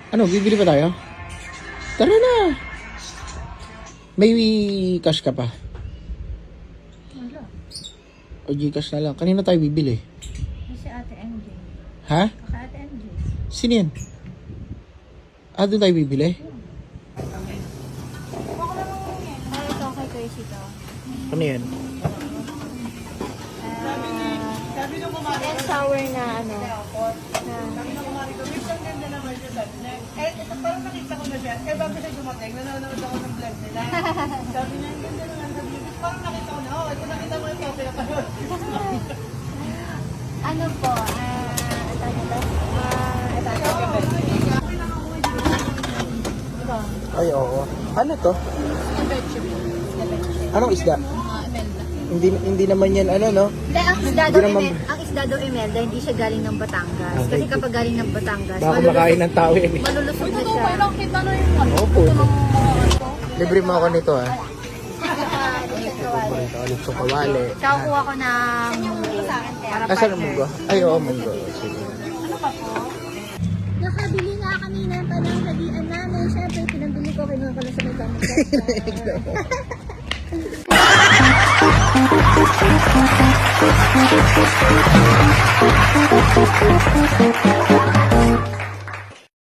Ano, bibili pa tayo? Tara na! May cash ka pa? Wala. O Gcash na lang. Kanina tayo bibili? Kasi Ate MJ. Ha? Kasi Ate MJ. Sino yan? Ah, doon tayo bibili? Ay, ito kay Tracy to. Ano yan? Sabi nung kumari. And sour na ano. Sabi nung kumari ko, Miss, ang ganda naman siya sabi niya. Eh, ito parang nakita ko na siya. Eh, bago siya dumating, nanonood ako ng vlog nila. Sabi niya, ang ganda naman sabi niya. Parang nakita ko na, oh, ito nakita mo ito, pinapanood. Ano po? Ito. Ay, oo. Ano to? Anong isda? Hindi naman yan ano, no? Hindi, ang isda Hindi daw naman- ang isda daw Imelda, hindi siya galing ng Batangas. Kasi kapag galing ng Batangas, Baka kumakain ng tao yan eh. malulusog na siya. Kita na yung ano. Opo. Libre mo ako nito ah. Kawali. Ulit sa kawali. Tsaka kuha ko ng munggo para Asan ang partner. munggo? Ay, oo, munggo. Sige. Nakabili nga kami ng pananghalian namin. Siyempre, pinambili ko kinuha ko lang sa may